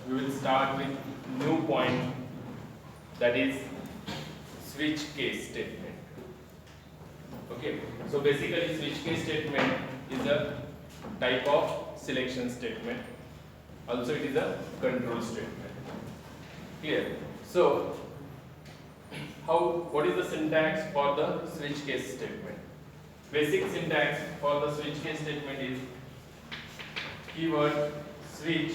we will start with new point, that is switch case statement. Okay, so basically switch case statement is a type of selection statement. Also it is a control statement. Clear? So what is the syntax for the switch case statement? Basic syntax for the switch case statement is keyword switch,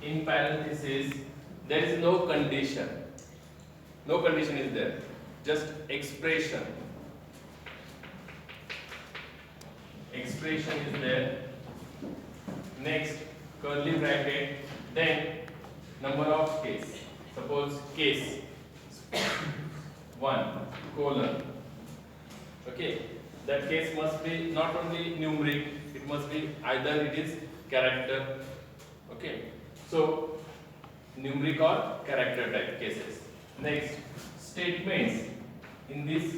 in parenthesis there is no condition. No condition is there, just expression. Expression is there. Next, curly bracket, then number of case. Suppose case 1 colon. Okay, that case must be not only numeric, it must be either it is character. Okay, so numeric or character type cases. Next, statements in this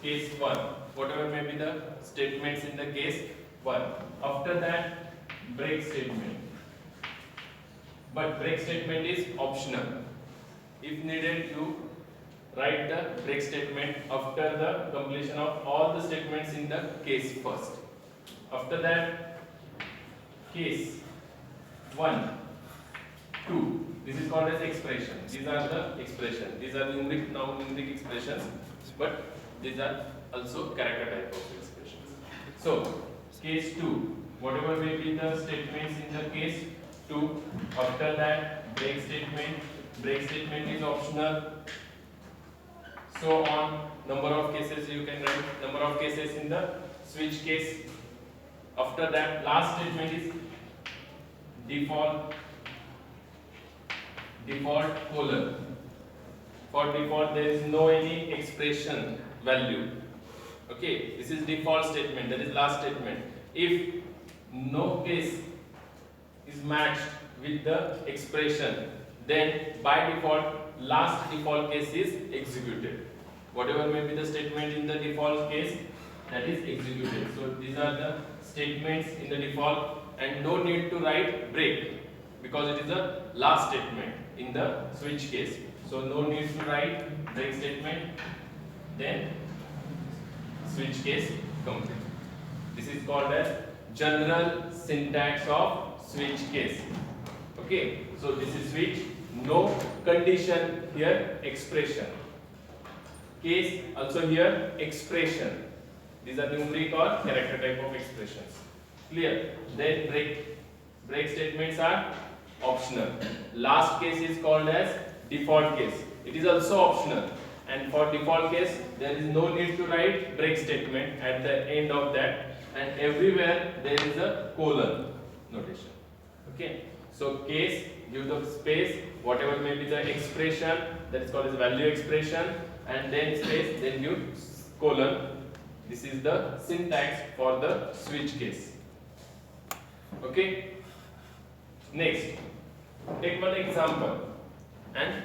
case 1, whatever may be the statements in the case 1. After that, break statement. But break statement is optional. If needed, you write the break statement after the completion of all the statements in the case first. After that, case 1, 2. This is called as expression. These are the expression. These are numeric, now numeric expressions, but these are also character type of expressions. So, case 2, whatever may be the statements in the case 2, after that, break statement. Break statement is optional. So on, number of cases you can write number of cases in the switch case. After that, last statement is default colon. For default there is no any expression value. Okay, this is default statement, that is last statement. If no case is matched with the expression, then by default last default case is executed. Whatever may be the statement in the default case, that is executed. So these are the statements in the default, and no need to write break because it is the last statement in the switch case. So no need to write break statement, then switch case complete. This is called as general syntax of switch case. Okay, so this is switch, no condition here, expression. Case also here, expression. These are numeric or character type of expressions. Clear? Then break statements are optional. Last case is called as default case. It is also optional. And for default case, there is no need to write break statement at the end of that. And everywhere there is a colon notation. Okay. So case, give the space, whatever may be the expression, that is called as value expression, and then space, then give colon. This is the syntax for the switch case. Okay. Next, take one example and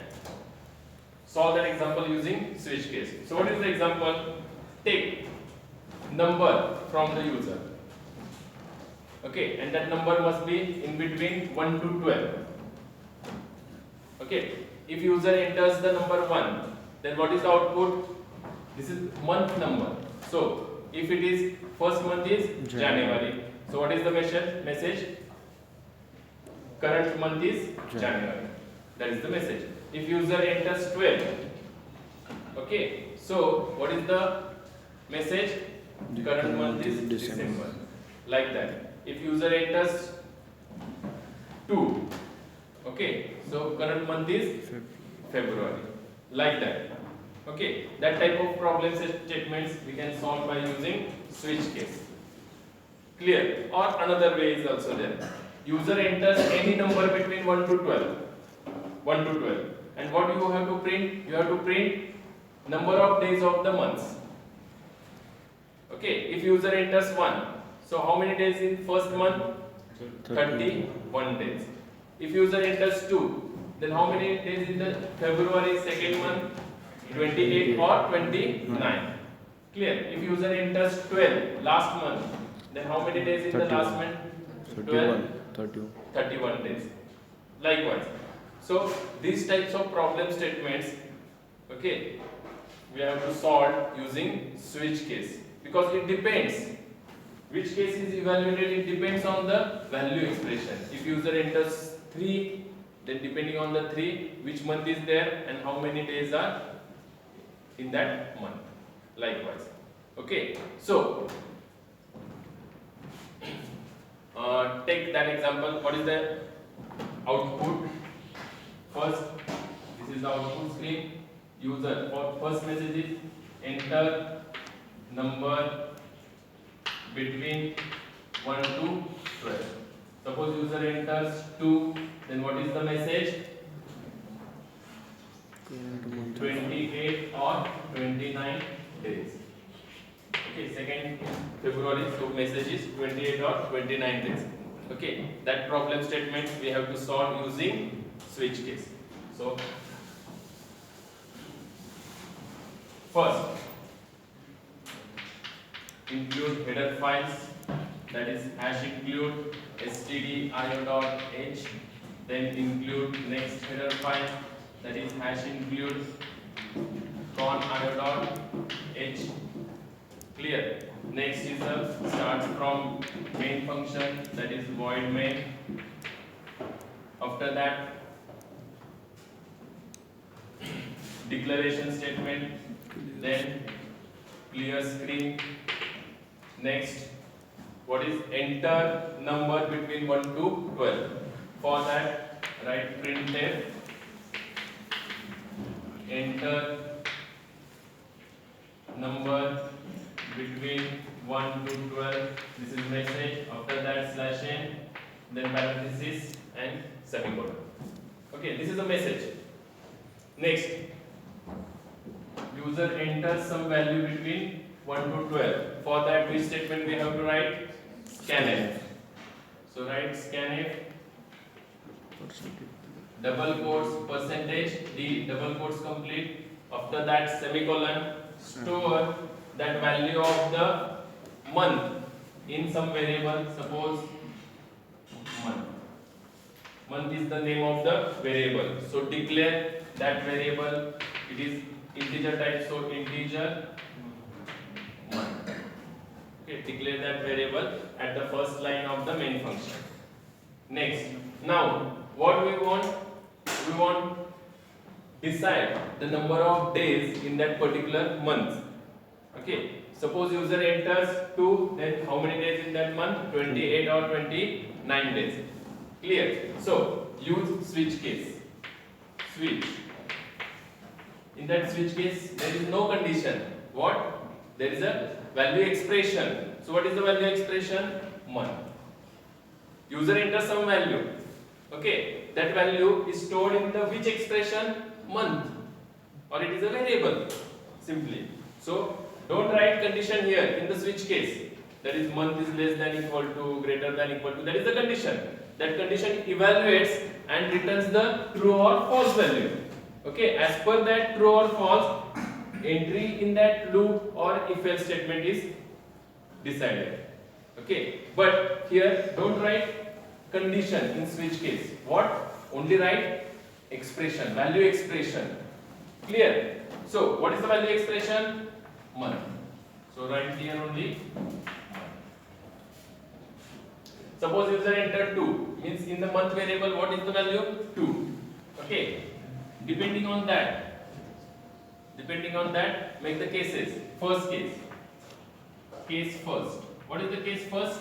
solve that example using switch case. So what is the example? Take number from the user. Okay, and that number must be in between 1 to 12. Okay, if user enters the number 1, then what is the output? This is month number. So if it is first month is January. So what is the message? Current month is January. That is the message. If user enters 12, okay, so what is the message? Current month is December. Like that. If user enters 2, okay, so current month is February. Like that. Okay, that type of problem statements we can solve by using switch case. Clear? Or another way is also there. User enters any number between 1 to 12. 1 to 12. And what you have to print? You have to print number of days of the months. Okay, if user enters 1, so how many days in first month? 31 days. If user enters 2, then how many days in the February second month? 28 or 29. Clear? If user enters 12 last month, then how many days in the last month? 31. 31 days. Likewise. So these types of problem statements, okay, we have to solve using switch case, because it depends which case is evaluated. It depends on the value expression. If user enters 3, then depending on the 3, which month is there and how many days are in that month. Likewise. Okay, so take that example. What is the output? First, this is the output screen. User, for first message is enter number between 1 to 12. Suppose user enters 2, then what is the message? 28 or 29 days. Okay, 2nd February, so message is 28 or 29 days. Okay, that problem statement we have to solve using switch case. So first, include header files, that is hash include stdio.h, then include next header file, that is hash include con.io.h. Clear? Next is the start from main function, that is void main. After that, declaration statement, then clear screen. Next, what is enter number between 1 to 12. For that, write printf enter number between 1 to 12. This is message. After that, slash n, then parenthesis and semicolon. Okay, this is the message. Next, user enters some value between 1 to 12. For that, which statement we have to write? Scanf. So write scanf double quotes percentage d double quotes complete. After that, semicolon, store that value of the month in some variable. Suppose month. Month is the name of the variable. So declare that variable. It is integer type, so integer month. Okay, declare that variable at the first line of the main function. Next, now what we want? We want decide the number of days in that particular month. Okay, suppose user enters 2, then how many days in that month? 28 or 29 days. Clear? So use switch case. Switch. In that switch case, there is no condition. What? There is a value expression. So what is the value expression? Month. User enters some value. Okay, that value is stored in the which expression? Month. Or it is a variable. Simply. So don't write condition here in the switch case. That is month is less than equal to, greater than equal to. That is the condition. That condition evaluates and returns the true or false value. Okay, as per that true or false, entry in that loop or if else statement is decided. Okay, but here don't write condition in switch case. What? Only write expression, value expression. Clear? So what is the value expression? Month. So write here only month. Suppose user entered 2, means in the month variable what is the value? 2. Okay, depending on that, make the cases. First case, case first. What is the case first?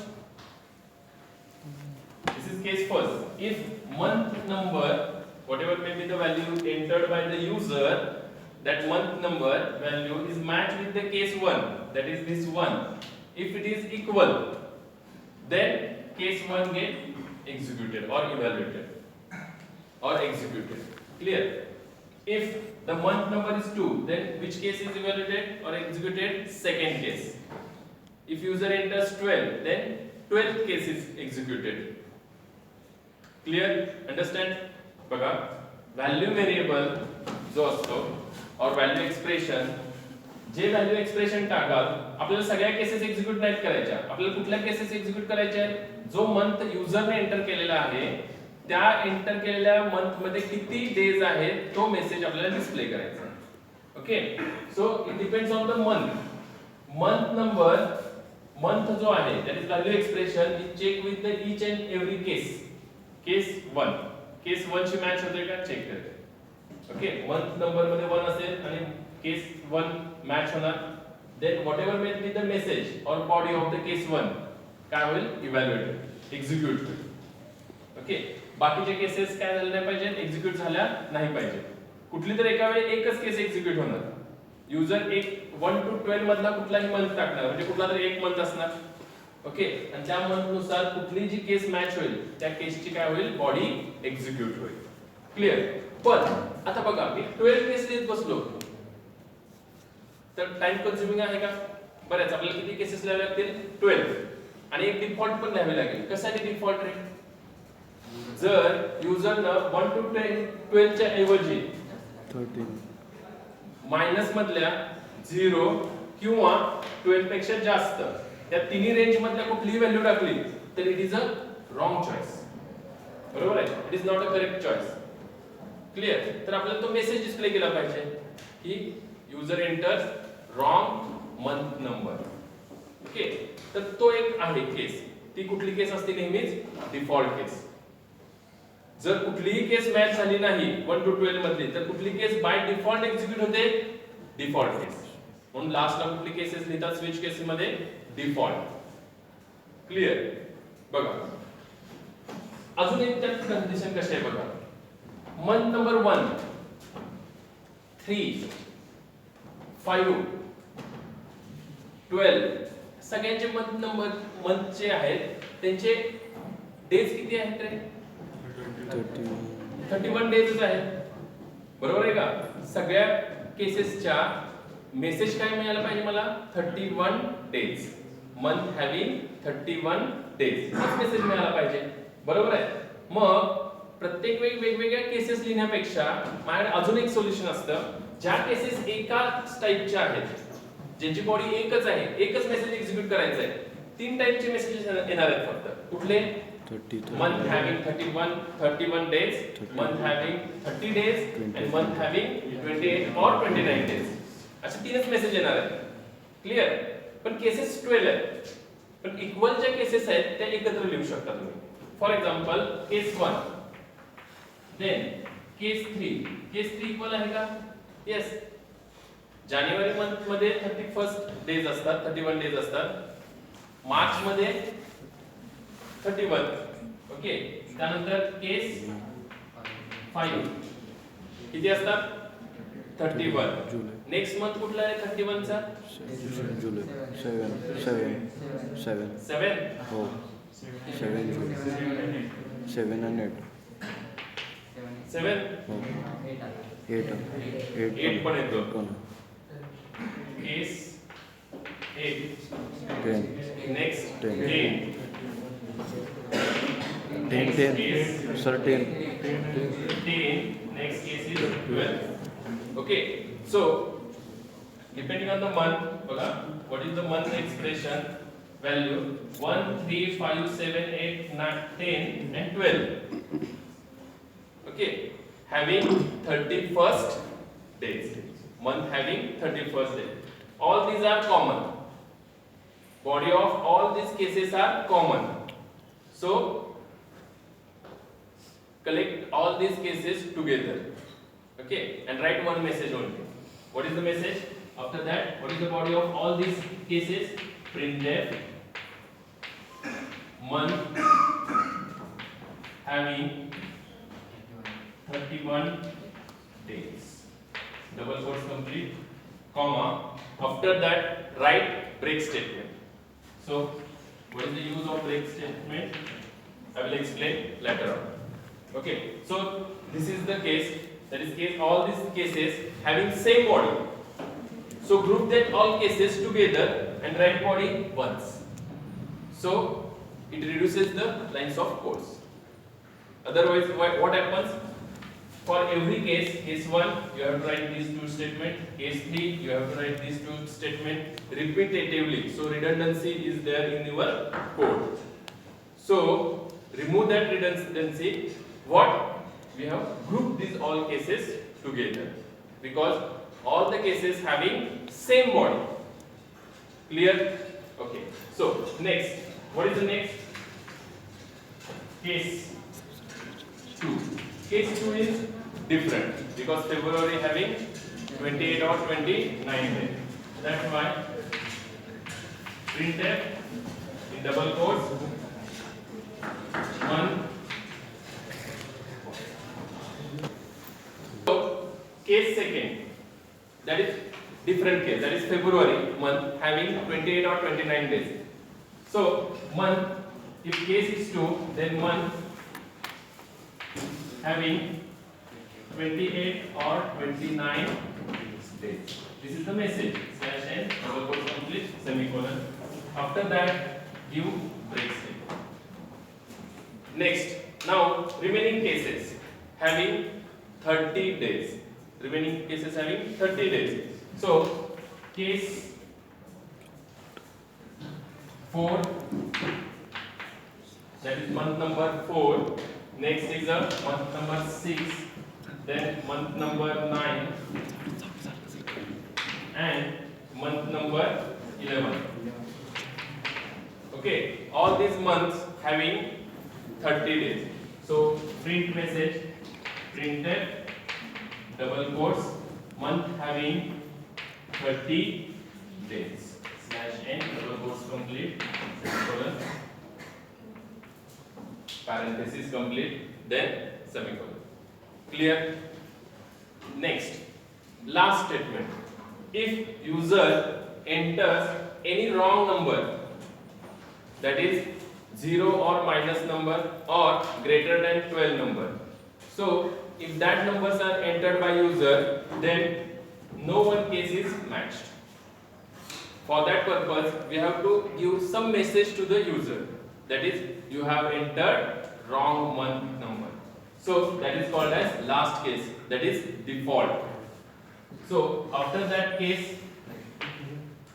This is case first. If month number, whatever may be the value entered by the user, that month number value is matched with the case 1, that is this one. If it is equal, then case 1 get executed or evaluated or executed. Clear? If the month number is 2, then which case is evaluated or executed? Second case. If user enters 12, then 12th case is executed. Clear? Understand? बघा, value variable जो असतो or value expression, J value expression टाकाल, आपल्याला सगळ्या cases execute नाहीत करायच्या. आपल्याला कुठल्या cases execute करायच्या आहेत? जो मंथ युजरने एंटर केलेला आहे त्या एंटर केलेल्या मंथ मध्ये किती डेज आहेत तो मेसेज आपल्याला डिस्प्ले करायचा. Okay, so it depends on the month number. Month जो आहे that is value expression is check with the each and every case 1 शी मॅच होते का चेक करते. ओके, मंथ नंबर मध्ये 1 असेल आणि केस 1 मॅच होणार, then whatever may be the message or body of the case 1 काय होईल, इव्हॅल्युएट एक्झिक्यूट होईल. ओके, बाकीचे केसेस काय झाले नाही पाहिजे, एक्झिक्यूट झाल्या नाही पाहिजे. कुठली तर एका वेळी एकच केस एक्झिक्यूट होणार. युजर एक 1 to 12 मधला कुठलाही मंथ टाकणार, म्हणजे कुठला तरी एक मंथ असणार. ओके, आणि त्या मंथ नुसार कुठली जी केस मॅच होईल त्या केसची काय होईल, बॉडी एक्झिक्यूट होईल. क्लिअर. पण आता बघा मी 12 केस लिहित बसलो तर टाइम कन्झ्युमिंग आहे का. बरेच आपल्याला किती केसेस लिहावे लागतील, 12, आणि एक डिफॉल्ट पण लिहावे लागेल. कशासाठी डिफॉल्ट रे, जर युजरनं 1 to 12 च्या ऐवजी 13 मायनस मधल्या 0 किंवा 12 पेक्षा जास्त या तिन्ही रेंज मधल्या कुठलीही व्हॅल्यू टाकली तर it is a wrong choice. बरोबर आहे, it is not a correct choice. Clear. तर आपल्याला तो मेसेज डिस्प्ले केला पाहिजे की user enters wrong month number. Okay, तर तो एक आहे केस. ती कुठली केस असते, नेहमीच डिफॉल्ट केस. जर कुठलीही केस मॅच झाली नाही 1 to 12 मधली तर कुठली केस बाय डिफॉल्ट एक्झिक्यूट होते, डिफॉल्ट केस. म्हणून लास्टला कुठली केसेस लिहितात स्विच केस मध्ये, डिफॉल्ट. क्लिअर. बघा अजून एक त्यात कंडिशन कशी आहे बघा. मंथ नंबर 1 3 5 12 सगळ्यांचे मंथ जे आहेत त्यांचे डेज किती आहेत रे, 31 डेज आहेत. बरोबर आहे का. सगळ्या केसेसच्या मेसेज काय मिळाला पाहिजे मला, 31 डेज. मंथ हॅव्हिंग 31 डेज हाच मेसेज मिळाला पाहिजे. बरोबर आहे. मग प्रत्येक वेगवेगळ्या केसेस लिहिण्यापेक्षा माझ्याकडे अजून एक सोल्युशन असतं. ज्या केसेस एकाच टाइपच्या आहेत, ज्यांची बॉडी एकच आहे, एकच मेसेज एक्झिक्यूट करायचा आहे, 3 टाइपचे मेसेजेस येणार आहेत फक्त. कुठले, month having 31 days, month having 30 days, and month having 28 or 29 days. असे 3च मेसेज येणार आहेत. क्लिअर. पण केसेस 12 आहेत, पण इक्वल ज्या केसेस आहेत त्या एकत्र लिहू शकता तुम्ही. For example case 1 then case 3. Case 3 equal आहे का, येस. जानेवारी मंथ मध्ये 31 डेज असतात, 31 डेज असतात. मार्च मध्ये 31. ओके, त्यानंतर केस 5 किती असतात, 31. नेक्स्ट मंथ कुठला आहे 31 चा, जुलै 7 हो 7 जुलै 7 and 8 7 हो 8 पण येतो. Case 8 10 next 10 10 10 sir 10 next case is 12. Okay, so depending on the month, baka, what is the month expression value, 1 3 5 7 8 9 10 and 12. Okay, having 31st days, month having 31st day. All these are common, body of all these cases are common. So collect all these cases together, okay, and write one message only. What is the message? After that, what is the body of all these cases? Printf month having 31 days. Double quotes complete, comma. After that, write break statement. So, what is the use of break statement? I will explain later on. Okay, so this is the case, that is case, all these cases having same body. So group that all cases together and write body once. So it reduces the lines of codes. Otherwise, what happens? For every case, case 1 you have to write these 2 statements, case 3 you have to write these 2 statements repetitively. So redundancy is there in your code. So remove that redundancy what we have grouped these all cases together because all the cases having same body. Clear? Okay. So next, what is the next? Case 2. Case 2 is different because February having 28 or 29 days. That's why printf in double quotes 1. So case second, that is different case, that is February month having 28 or 29 days. So month, if case is 2, then month having 28 or 29 days. This is the message. Slash n double quote complete semicolon. After that, give break statement. Next, now remaining cases having 30 days. Remaining cases having 30 days. So case 4, that is month number 4. Next is a month number 6. Then month number 9 and month number 11. Okay, all these months having 30 days. So print message, printed double quotes, month having 30 days. Slash n double quotes complete, semicolon, parenthesis complete, then semicolon. Clear? Next, last statement. If user enters any wrong number, that is 0 or minus number or greater than 12 number. So if that numbers are entered by user, then no one case is matched. For that purpose, we have to give some message to the user. That is, you have entered wrong month number. So that is called as last case, that is default. So after that case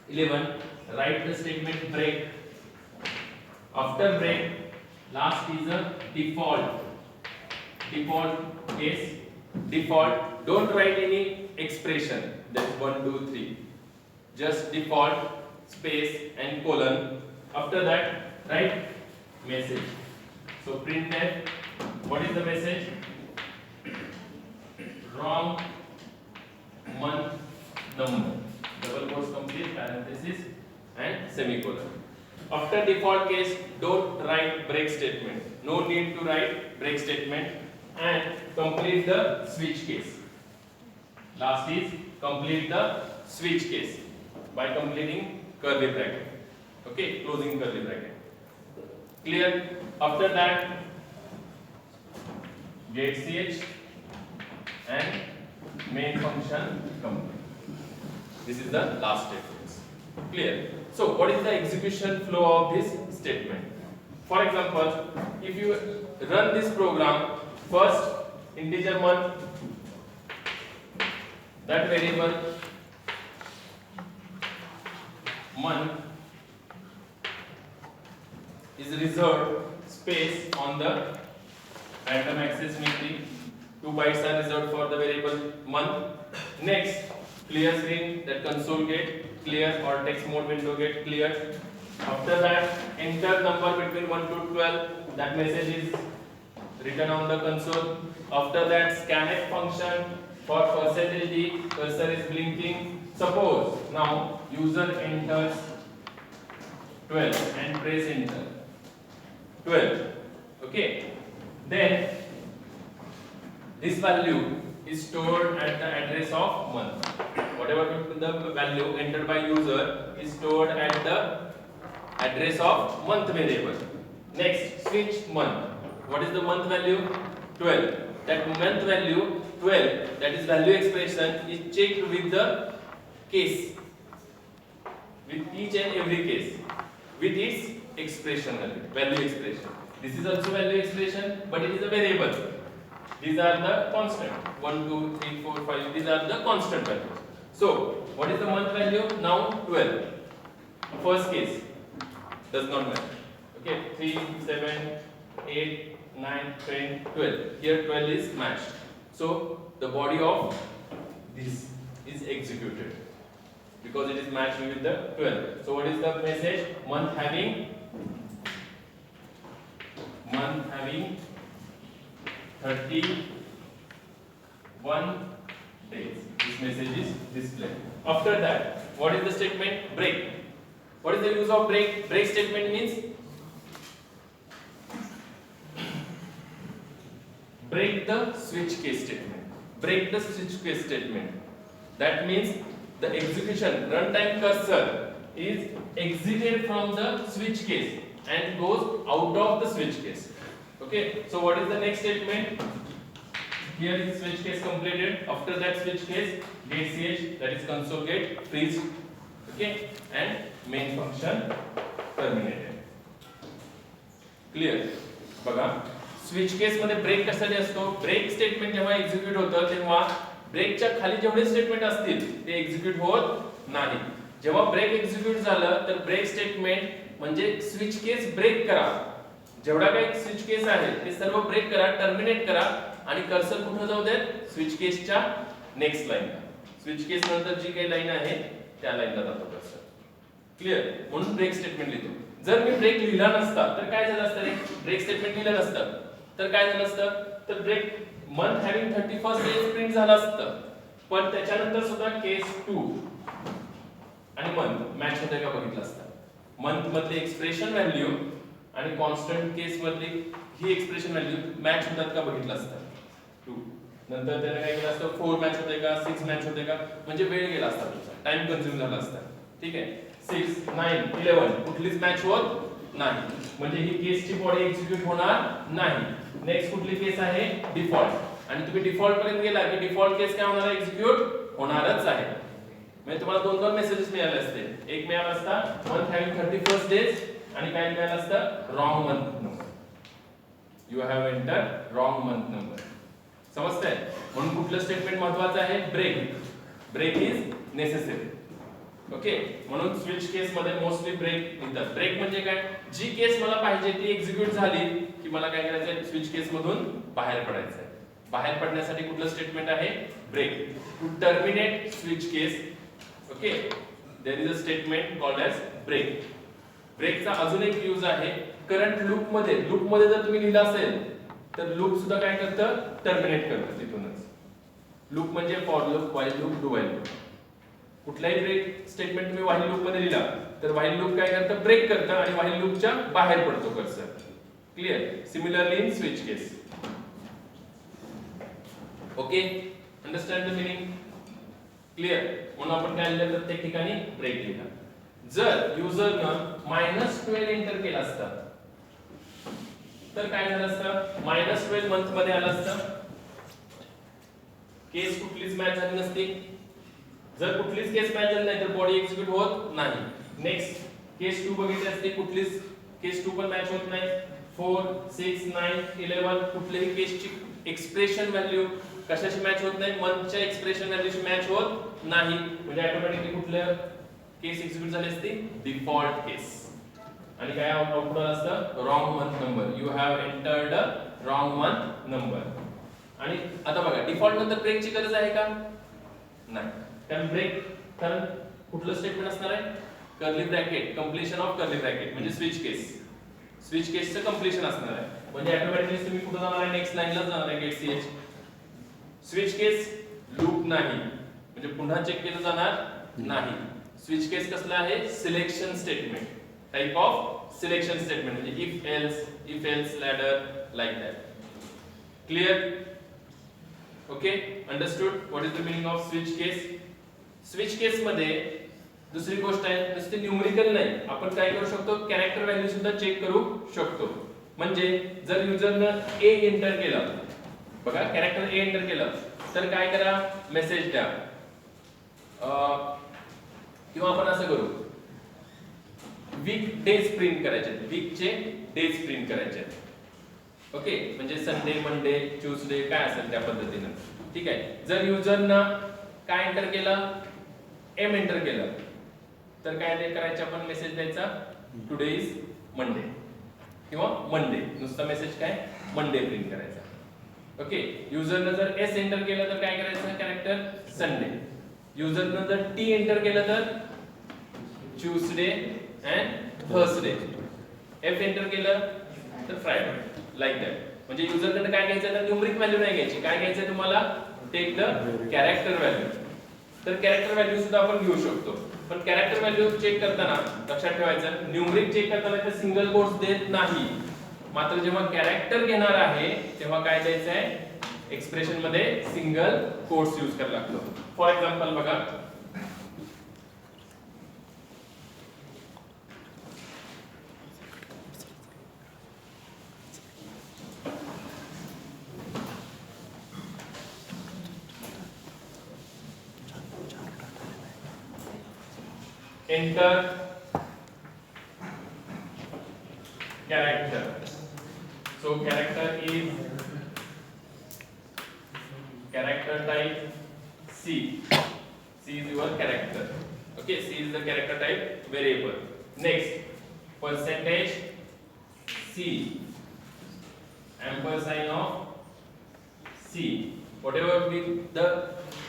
11, write the statement break. After break, last is a default. Default case, default. Don't write any expression. That is 1, 2, 3. Just default space and colon. After that, write message. So printf. What is the message? Wrong month number. Double quotes complete, parenthesis and semicolon. After default case, don't write break statement. No need to write break statement and complete the switch case. Last is complete the switch case by completing curly bracket. Okay, closing curly bracket. Clear? After that, get ch and main function complete. This is the last statement. Clear? So what is the execution flow of this statement? For example, if you run this program, first integer month, that variable month is reserved space on the random access memory. 2 bytes are reserved for the variable month. Next, clear screen, that console get clear or text mode window get clear. After that, enter number between 1 to 12. That message is written on the console. After that, scanf function for %d, cursor is blinking. Suppose now user enters 12 and press enter. 12. Okay. Then this value is stored at the address of month. Whatever the value entered by user is stored at the address of month variable. Next, switch month. What is the month value? 12. That month value 12, that is value expression, is checked with the case, with each and every case, with its expression value expression. This is also value expression, but it is a variable. These are the constant. 1, 2, 3, 4, 5. These are the constant values. So, what is the month value? Now 12. First case does not matter. Okay, 3, 7, 8, 9, 10, 12. Here 12 is matched. So the body of this is executed because it is matching with the 12. So what is the message? Month having 31 days. This message is displayed. After that, what is the statement? Break. What is the use of break? Break statement means break the switch case statement. Break the switch case statement. That means the execution runtime cursor is exited from the switch case and goes out of the switch case. Okay, so what is the next statement? Here is switch case completed. After that switch case, gate ch, that is console gate freeze. Okay, and main function terminated. Clear? बघा, switch case मध्ये break कशासाठी असतो? Break statement जेव्हा execute होतं तेव्हा ब्रेकच्या खाली जेवढे statement असतील ते एक्झिक्यूट होत नाही. जेव्हा ब्रेक एक्झिक्यूट झालं तर ब्रेक स्टेटमेंट म्हणजे स्विच केस ब्रेक करा. जेवढा काही स्विच केस आहे ते सर्व ब्रेक करा, टर्मिनेट करा आणि कर्सर कुठे जाऊ देत? स्विच केसच्या नेक्स्ट लाईनला. स्विच केस नंतर जी काही लाईन आहे त्या लाईनला जातो कर्सर. क्लियर? म्हणून ब्रेक स्टेटमेंट लिहितो. जर मी ब्रेक लिहिला नसता तर काय झालं असतं रे? ब्रेक स्टेटमेंट लिहिलं नसतं तर काय झालं असतं? तर break month having 31st day print झालं असतं. पण त्याच्यानंतर सुद्धा केस 2 आणि मंथ मॅच होते का बघितलं असतं. मंथ मधली एक्सप्रेशन व्हॅल्यू आणि कॉन्स्टंट केस मधली ही एक्सप्रेशन व्हॅल्यू मॅच होतात का बघितलं असतं. 2 नंतर त्याने काय केलं असतं? 4 मॅच होते का, 6 मॅच होते का, म्हणजे वेळ गेला असता तुमचा, टाइम कंझ्युम झाला असता. ठीक आहे. 6, 9, 11 कुठलीच मॅच होत नाही, म्हणजे ही केसची बॉडी एक्झिक्यूट होणार नाही. नेक्स्ट कुठली केस आहे? डिफॉल्ट. आणि तुम्ही डिफॉल्ट पर्यंत गेला की डिफॉल्ट केस काय होणार आहे? एक्झिक्यूट होणारच आहे. म्हणजे तुम्हाला दोन मेसेजेस मिळाले असते. एक मिळाला असता मंथ हॅविंग 31st डेज आणि काय मिळालं असतं? Wrong month number. You have enter wrong month number. समजतंय? म्हणून कुठलं स्टेटमेंट महत्त्वाचं आहे? Break. Break is necessary. Okay, म्हणून स्विच केस मध्ये मोस्टली ब्रेक लिहितात. ब्रेक म्हणजे काय? जी केस मला पाहिजे ती एक्झिक्यूट झाली की मला काय करायचंय? स्विच केस मधून बाहेर पडायचंय. बाहेर पडण्यासाठी कुठलं स्टेटमेंट आहे? Break. To terminate switch case, okay, there is a statement called as break. ब्रेकचा अजून एक यूज आहे करंट लूप मध्ये. लूप मध्ये जर तुम्ही लिहिलं असेल तर लूप सुद्धा काय करतं? टर्मिनेट करतं तिथूनच. लूप म्हणजे for loop, while loop, do while loop. कुठलाही ब्रेक स्टेटमेंट तुम्ही व्हाईल लूप मध्ये लिहिला तर व्हाईल लूप काय करतं? ब्रेक करतं आणि व्हाईल लूपच्या बाहेर पडतो cursor. Clear? Similarly in switch case. Okay, understand the meaning? Clear? म्हणून आपण काय लिहिलं? प्रत्येक ठिकाणी ब्रेक लिहिला. जर युजरनं -12 एंटर केला असता तर काय झालं असतं? -12 मंथ मध्ये आलं असतं. केस कुठलीच मॅच झाली नसती. जर कुठलीच केस मॅच झाली नाही तर बॉडी एक्झिक्यूट होत नाही. नेक्स्ट केस 2 बघितली असते, कुठलीच केस 2 पण मॅच होत नाही. 4, 6, 9, 11 कुठल्याही केसची एक्सप्रेशन व्हॅल्यू कशाशी मॅच होत नाही? मंथच्या एक्सप्रेशन व्हॅल्यूशी मॅच होत नाही. म्हणजे ऑटोमॅटिकली कुठलं केस एक्झिक्यूट झाली असती? Default case. आणि काय आउटपुट आलं असतं? Wrong month number. You have entered a wrong month number. आणि आता बघा, डिफॉल्ट नंतर ब्रेकची गरज आहे का? नाही. कारण कारण कुठलं स्टेटमेंट असणार आहे? Curly bracket, completion of curly bracket म्हणजे स्विच केस. स्विच केसचं कंप्लीशन असणार आहे. म्हणजे ऑटोमॅटिकली तुम्ही कुठे जाणार आहे? नेक्स्ट लाईनला जाणार आहे, get ch. Switch case loop नाही, म्हणजे पुन्हा चेक केलं जाणार नाही. स्विच केस कसला आहे? Selection statement. Type of selection statement म्हणजे if else ladder like that. Clear? Okay, understood what is the meaning of switch case? Switch case मध्ये दुसरी गोष्ट आहे, नुसते न्यूमरिकल नाही, आपण काय करू शकतो? कॅरेक्टर व्हॅल्यू सुद्धा चेक करू शकतो. म्हणजे जर युजरनं a एंटर केलं, बघा कॅरेक्टर a एंटर केलं तर काय करा? मेसेज द्या. किंवा आपण असं करू, वीक डेज प्रिंट करायचे, वीकचे डेज प्रिंट करायचे. ओके, म्हणजे संडे, मंडे, ट्यूसडे काय असेल त्या पद्धतीनं. ठीक आहे. जर युजरनं काय एंटर केलं? एम एंटर केलं तर काय करायचं? आपण मेसेज द्यायचा टुडे इज मंडे किंवा मंडे. नुसता मेसेज काय? मंडे प्रिंट करायचा. ओके, युजरनं जर एस एंटर केलं तर काय करायचं कॅरेक्टर संडे. युजरनं जर टी एंटर केलं तर Tuesday and Thursday. F enter केलं तर फ्रायडे. Like that. म्हणजे युजरकडे काय घ्यायचं तर न्यूमरिक व्हॅल्यू नाही घ्यायची. काय घ्यायचं तुम्हाला टेक द कॅरेक्टर व्हॅल्यू. तर कॅरेक्टर व्हॅल्यू सुद्धा आपण घेऊ शकतो. पण कॅरेक्टर व्हॅल्यू चेक करताना लक्षात ठेवायचं न्यूमरिक चेक करताना ते सिंगल कोट्स देत नाही. मात्र जेव्हा कॅरेक्टर घेणार आहे तेव्हा काय द्यायचं आहे एक्सप्रेशन मध्ये सिंगल कोट्स यूज करायला लागतो. फॉर एक्झाम्पल बघा, enter character. So character type C. C is your character. Okay, C is the character type variable. Next, percentage C, ampersand of C. Whatever be the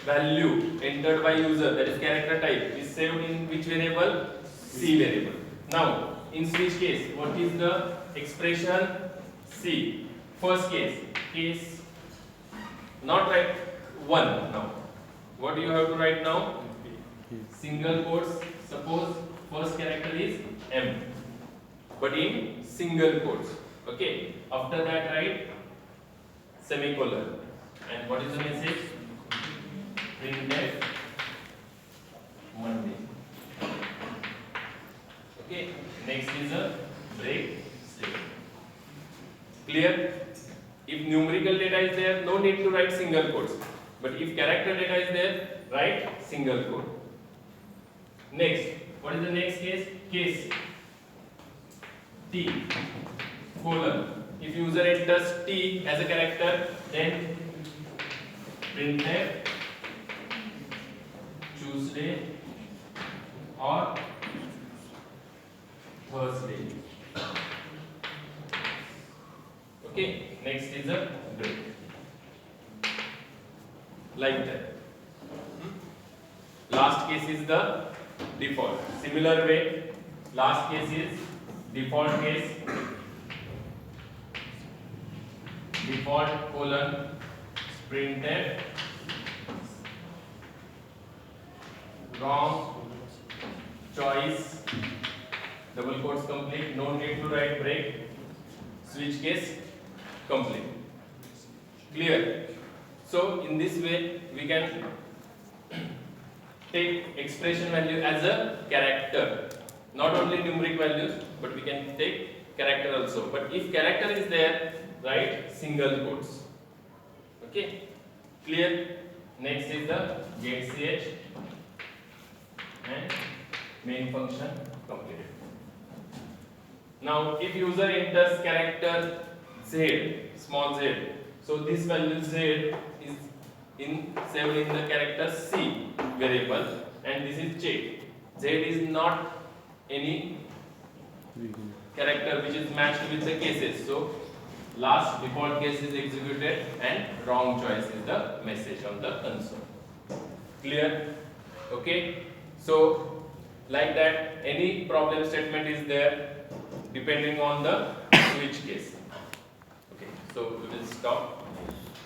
value entered by user, that is character type, is saved in which variable? C variable. Now in switch case, what is the expression C? First case not write 1 now. What do you have to write now? Single quotes. Suppose first character is M, but in single quotes. Okay, after that write semicolon. And what is the message? Printf Monday. Okay, next is a break statement. Clear? If numerical data is there, no need to write single quotes. But if character data is there, write single quote. Next, what is the next case? Case T colon. If user enters T as a character, then printf Tuesday or Thursday. Okay, next is a break. Like that. Last case is the default. Similar way, last case is default case. Default colon printf wrong choice double quotes complete, no need to write break, switch case complete. Clear? So in this way we can take expression value as a character, not only numeric values but we can take character also. But if character is there, write single quotes. Okay, clear? Next is the getch and main function completed. Now if user enters character Z, small z, so this value Z is saved in the character C variable and this is checked. Z is not any character which is matched with the cases, so last default case is executed and wrong choice is the message on the console. Clear? Okay, so like that any problem statement is there depending on the switch case. Okay, so we will stop.